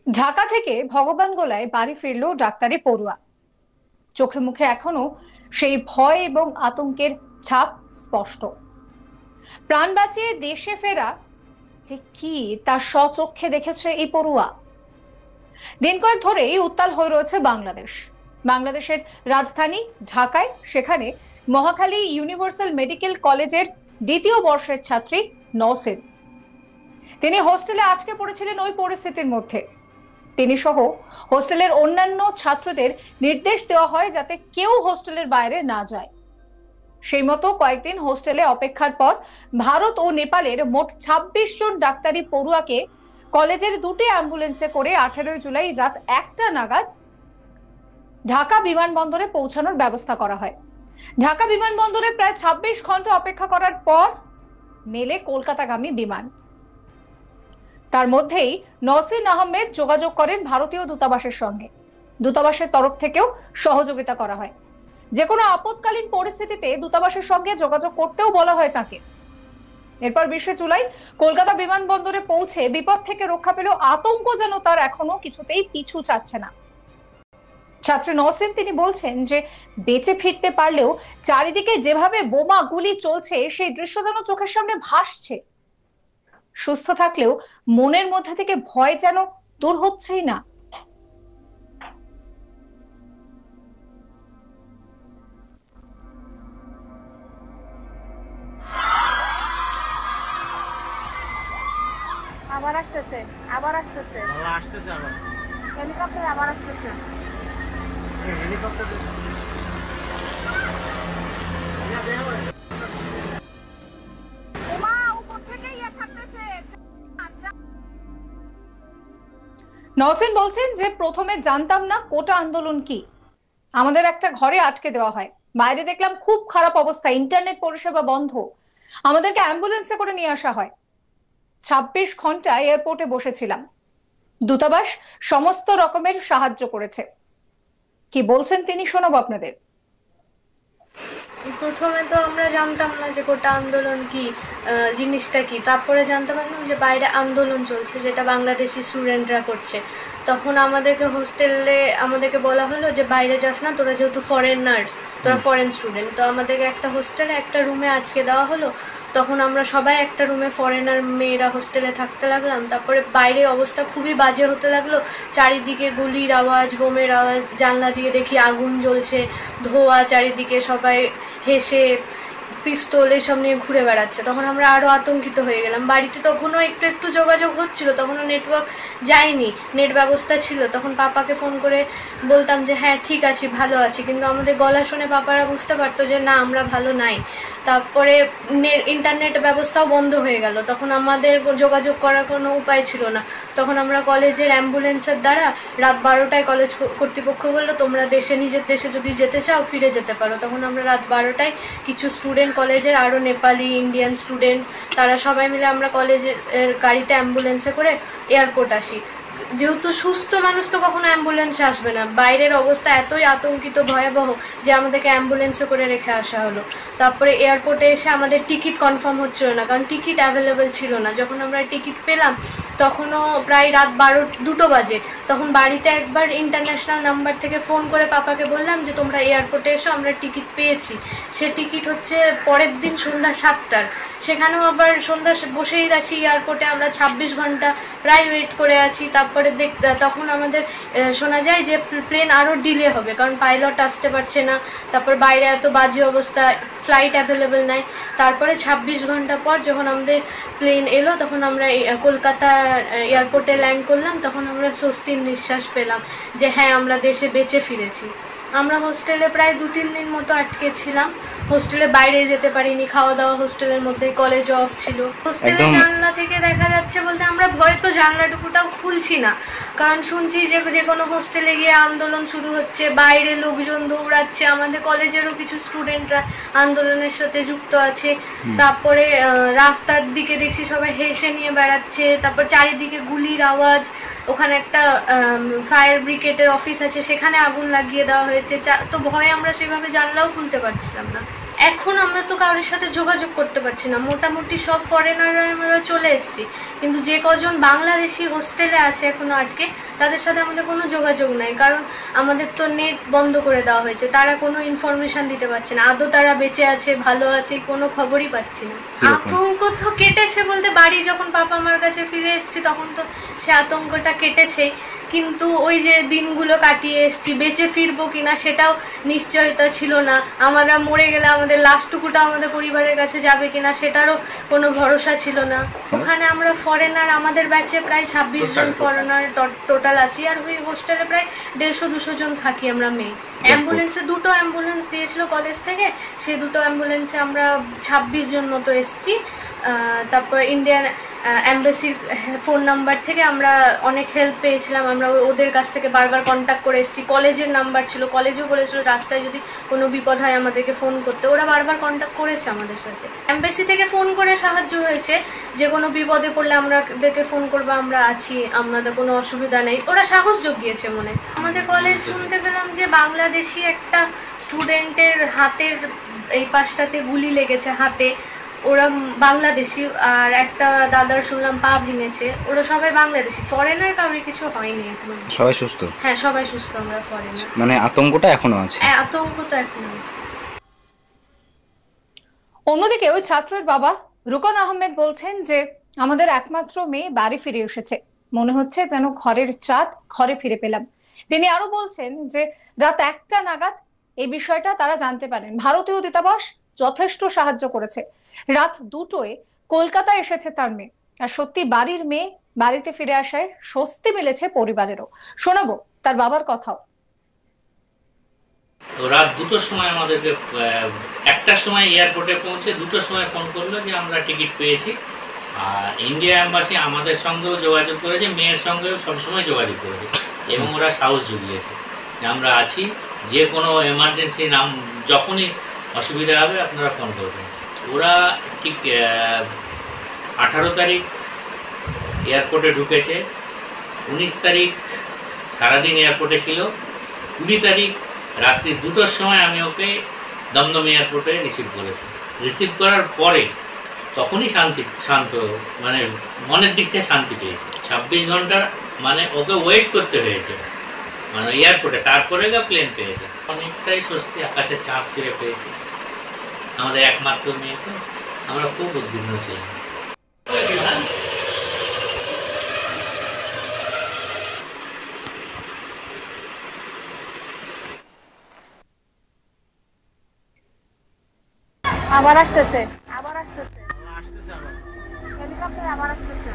ঢাকা থেকে ভগবানগোলায় বাড়ি ফিরল ডাক্তারি পড়ুয়া। চোখে মুখে এখনো সেই ভয় এবং আতঙ্কের ছাপ স্পষ্ট। প্রাণ বাঁচিয়ে দেশে ফেরা যে কি তা স্বচক্ষে দেখেছে এই পড়ুয়া। দিন কয়েক ধরেই উত্তাল হয়ে রয়েছে বাংলাদেশের রাজধানী ঢাকায়। সেখানে মহাখালী ইউনিভার্সাল মেডিকেল কলেজের দ্বিতীয় বর্ষের ছাত্রী নওসিন, তিনি হোস্টেলে আটকে পড়েছিলেন ওই পরিস্থিতির মধ্যে। তিনি সহ হোস্টেলের অন্যান্য ছাত্রদের নির্দেশ দেওয়া হয় যাতে কেউ হোস্টেলের বাইরে না যায়। সেই মতো কয়েকদিন হোস্টেলে অপেক্ষার পর ভারত ও নেপালের মোট ২৬ জন ডাক্তারি পড়ুয়াকে কলেজের দুটি অ্যাম্বুলেন্সে করে ১৮ জুলাই রাত ১টা নাগাদ ঢাকা বিমানবন্দরে পৌঁছানোর ব্যবস্থা করা হয়। ঢাকা বিমানবন্দরে প্রায় ২৬ ঘন্টা অপেক্ষা করার পর মেলে কলকাতাগামী বিমান। তার মধ্যেই নওসিন আহমেদ যোগাযোগ করেন ভারতীয় দূতাবাসের সঙ্গে। দূতাবাসের তরফ থেকেও সহযোগিতা করা হয়। যে কোনো আপৎকালীন পরিস্থিতিতে দূতাবাসের সঙ্গে যোগাযোগ করতেও বলা হয় তাকে। এরপর ২০ জুলাই কলকাতা বিমানবন্দরে পৌঁছে বিপদ থেকে রক্ষা পেলেও আতঙ্ক যেন তার এখনো কিছুতেই পিছু ছাড়ছে না। ছাত্রী নওসিন তিনি বলছেন যে বেঁচে ফিরতে পারলেও চারিদিকে যেভাবে বোমা গুলি চলছে সেই দৃশ্য যেন চোখের সামনে ভাসছে। সুস্থ থাকলেও মনের মধ্যে থেকে ভয় যেন দূর হচ্ছেই না। আবার আসতেছে, আবার আসতেছে, আসতেছে আবার হেলিকপ্টার আবার আসতেছে। হেলিকপ্টার নওসিন বলছেন যে প্রথমে জানতাম না কোটা আন্দোলন কি। আমাদের একটা ঘরে আটকে দেওয়া হয়, বাইরে দেখলাম খুব খারাপ অবস্থা, ইন্টারনেট পরিষেবা বন্ধ। আমাদেরকে অ্যাম্বুলেন্সে করে নিয়ে আসা হয়। ২৬ ঘন্টা এয়ারপোর্টে বসেছিলাম। দূতাবাস সমস্ত রকমের সাহায্য করেছে। কি বলছেন তিনি শোনাবো আপনাদের। প্রথমে তো আমরা জানতাম না যে কোটা আন্দোলন কি জিনিসটা কি। তারপরে জানতে পারলাম যে বাইরে আন্দোলন চলছে, যেটা বাংলাদেশি স্টুডেন্টরা করছে। তখন আমাদেরকে হোস্টেলে আমাদেরকে বলা হলো যে বাইরে যাস না, তোরা যেহেতু ফরেনার্স, তোরা ফরেন স্টুডেন্ট। তো আমাদেরকে একটা হোস্টেলে একটা রুমে আটকে দেওয়া হলো। তখন আমরা সবাই একটা রুমে ফরেনার মেয়েরা হোস্টেলে থাকতে লাগলাম। তারপরে বাইরে অবস্থা খুবই বাজে হতে লাগলো। চারিদিকে গুলির আওয়াজ, বোমের আওয়াজ, জানলা দিয়ে দেখি আগুন জ্বলছে, ধোঁয়া, চারিদিকে সবাই হেসে পিস্তল এসব নিয়ে ঘুরে বেড়াচ্ছে। তখন আমরা আরও আতঙ্কিত হয়ে গেলাম। বাড়িতে তখনও একটু একটু যোগাযোগ হচ্ছিল, তখনও নেটওয়ার্ক যায়নি, নেট ব্যবস্থা ছিল। তখন পাপাকে ফোন করে বলতাম যে হ্যাঁ ঠিক আছি, ভালো আছি, কিন্তু আমাদের গলা শুনে পাপারা বুঝতে পারতো যে না, আমরা ভালো নাই। তারপরে ইন্টারনেট ব্যবস্থাও বন্ধ হয়ে গেল। তখন আমাদের যোগাযোগ করার কোনো উপায় ছিল না। তখন আমরা কলেজের অ্যাম্বুলেন্সের দ্বারা রাত 12টায় কলেজ কর্তৃপক্ষ বললো তোমরা নিজের দেশে যদি যেতে চাও ফিরে যেতে পারো। তখন আমরা রাত 12টায় কিছু স্টুডেন্ট কলেজের, আরও নেপালি ইন্ডিয়ান স্টুডেন্ট, তারা সবাই মিলে আমরা কলেজের গাড়িতে অ্যাম্বুলেন্সে করে এয়ারপোর্ট আসি। যেহেতু সুস্থ মানুষ তো কখনো অ্যাম্বুলেন্সে আসবে না, বাইরের অবস্থা এতই আতঙ্কিত ভয়াবহ যে আমাদেরকে অ্যাম্বুলেন্সে করে রেখে আসা হলো। তারপরে এয়ারপোর্টে এসে আমাদের টিকিট কনফার্ম হচ্ছিল না, কারণ টিকিট অ্যাভেলেবেল ছিল না। যখন আমরা টিকিট পেলাম তখনও প্রায় রাত 2টো বাজে। তখন বাড়িতে একবার ইন্টারন্যাশনাল নাম্বার থেকে ফোন করে পাপাকে বললাম যে তোমরা এয়ারপোর্টে এসো, আমরা টিকিট পেয়েছি। সে টিকিট হচ্ছে পরের দিন সন্ধ্যা 7টার। সেখানেও আবার সন্ধ্যা বসেই আছি এয়ারপোর্টে, আমরা 26 ঘন্টা প্রায় ওয়েট করে আছি। তারপরে তখন আমাদের শোনা যায় যে প্লেন আরও ডিলে হবে, কারণ পাইলট আসতে পারছে না। তারপর বাইরে এত বাজে অবস্থা, ফ্লাইট অ্যাভেলেবেল নাই। তারপরে 26 ঘন্টা পর যখন আমাদের প্লেন এলো, তখন আমরা কলকাতা এয়ারপোর্টে ল্যান্ড করলাম। তখন আমরা স্বস্তির নিঃশ্বাস পেলাম যে হ্যাঁ, আমরা দেশে বেঁচে ফিরেছি। আমরা হোস্টেলে প্রায় 2-3 দিন মতো আটকে ছিলাম। হোস্টেলে বাইরে যেতে পারিনি, খাওয়া দাওয়া হোস্টেলের মধ্যেই, কলেজ অফ ছিল। হোস্টেলে জানলা থেকে দেখা যাচ্ছে বলতে আমরা ভয় তো জানলাটুকুটাও খুলছি না, কারণ শুনছি যে যে কোনো হোস্টেলে গিয়ে আন্দোলন শুরু হচ্ছে, বাইরে লোকজন দৌড়াচ্ছে। আমাদের কলেজেরও কিছু স্টুডেন্টরা আন্দোলনের সাথে যুক্ত আছে। তারপরে রাস্তার দিকে দেখছি সবাই হেসে নিয়ে বেড়াচ্ছে। তারপর চারিদিকে গুলির আওয়াজ। ওখানে একটা ফায়ার ব্রিগেডের অফিস আছে, সেখানে আগুন লাগিয়ে দেওয়া হয়েছে। তো ভয়ে আমরা সেভাবে জানলাও খুলতে পারছিলাম না। এখন আমরা তো কারোর সাথে যোগাযোগ করতে পারছি না, মোটামুটি সব ফরেনাররা আমরা চলে এসেছি, কিন্তু যে কজন বাংলাদেশি হোস্টেলে আছে এখনো আটকে, তাদের সাথে আমাদের কোনো যোগাযোগ নাই, কারণ আমাদের তো নেট বন্ধ করে দেওয়া হয়েছে। তারা কোনো ইনফরমেশন দিতে পারছে না, আদৌ তারা বেঁচে আছে ভালো আছে কোনো খবরই পাচ্ছি না। আতঙ্ক তো কেটেছে বলতে, বাড়ি যখন বাবা মার কাছে ফিরে এসেছি তখন তো সে আতঙ্কটা কেটেছেই, কিন্তু ওই যে দিনগুলো কাটিয়ে এসেছি বেঁচে ফিরবো কিনা সেটাও নিশ্চয়তা ছিল না। আমরা মরে গেলে আমাদের লাশটুকুটা আমাদের পরিবারের কাছে যাবে কিনা সেটারও কোনো ভরসা ছিল না। ওখানে আমরা ফরেনার, আমাদের ব্যাচে প্রায় 26 জন ফরেনার টোটাল আছি, আর ওই হোস্টেলে প্রায় 150-200 জন থাকি আমরা মেয়ে। অ্যাম্বুলেন্সে 2টো অ্যাম্বুলেন্স দিয়েছিল কলেজ থেকে, সেই 2টো অ্যাম্বুলেন্সে আমরা 26 জন মতো এসেছি। তারপর ইন্ডিয়ান অ্যাম্বাসির ফোন নাম্বার থেকে আমরা অনেক হেল্প পেয়েছিলাম, আমরা ওদের কাছ থেকে বারবার কন্ট্যাক্ট করে এসেছি। কলেজের নাম্বার ছিল, কলেজেও বলেছিল রাস্তায় যদি কোনো বিপদ হয় আমাদেরকে ফোন করতে, ওরা বারবার কন্ট্যাক্ট করেছে আমাদের সাথে। অ্যাম্বাসি থেকে ফোন করে সাহায্য হয়েছে, যে কোনো বিপদে পড়লে আমাদেরকে ফোন করবো, আমরা আছি, আমাদের কোনো অসুবিধা নেই, ওরা সাহস জুগিয়েছে মনে। আমাদের কলেজ শুনতে পেলাম যে বাংলাদেশি একটা স্টুডেন্টের হাতের এই পাশটাতে গুলি লেগেছে হাতে, ওরা বাংলাদেশি, আর একটা দাদার শুনলাম পা ভেঙেছে, ওরা সবাই বাংলাদেশি, ফরেনার কাউরি কিছু হয়নি এখন। সবাই সুস্থ? হ্যাঁ সবাই সুস্থ, আমরা ফরেনার। মানে আতঙ্কটা এখনো আছে? আতঙ্ক তো এখনো আছে। অন্যদিকে ওই ছাত্রের বাবা রুকন আহমেদ বলছেন যে আমাদের একমাত্র মেয়ে বাড়ি ফিরে এসেছে, মনে হচ্ছে যেন ঘরের চাঁদ ঘরে ফিরে পেলাম। তিনি আরো বলছেন যে রাত 1টা নাগাদ এই বিষয়টা তারা জানতে পারেন, ভারতীয় দূতাবাস যথেষ্ট সাহায্য করেছে। রাত 2টোয় কলকাতা এসেছে তার মেয়ে, আর সত্যি বাড়ির মেয়ে বাড়িতে ফিরে আসায় স্বস্তি মিলেছে পরিবারেরও। শোনাবো তার বাবার কথাও। রাত 2টোর সময় আমাদেরকে 1টার সময় এয়ারপোর্টে পৌঁছে 2টোর সময় ফোন করলো যে আমরা টিকিট পেয়েছি। আর ইন্ডিয়া এম্বাসি আমাদের সঙ্গেও যোগাযোগ করেছে, মেয়ের সঙ্গেও সবসময় যোগাযোগ করেছে, এবং ওরা সাহস জুগিয়েছে যে আমরা আছি, যে কোনো এমার্জেন্সি নাম যখনই অসুবিধা হবে আপনারা ফোন করবেন। ওরা ঠিক 18 তারিখ এয়ারপোর্টে ঢুকেছে, 19 তারিখ সারাদিন এয়ারপোর্টে ছিল, 20 তারিখ রাত্রি 2টোর সময় আমি ওকে দমদম এয়ারপোর্টে রিসিভ করেছি। রিসিভ করার পরে তখনই শান্ত মানে মনের দিক থেকে শান্তি পেয়েছে। 26 ঘন্টার মানে ওকে ওয়েট করতে হয়েছে মানে এয়ারপোর্টে, তারপরে প্লেন পেয়েছে। অনেকটাই স্বস্তি, আকাশের চাঁদ ফিরে পেয়েছে। আমাদের একমাত্র মেয়ে, তো আমরা খুব উদ্বিগ্ন ছিলাম। আবার আসতেছে আসতেছে আবার। হেলিকপ্টার আবার আসতেছে।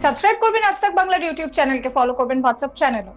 সাবস্ক্রাইব করবেন আজ তাক বাংলার ইউটিউব চ্যানেলকে, ফলো করবেন হোয়াটসঅ্যাপ চ্যানেলও।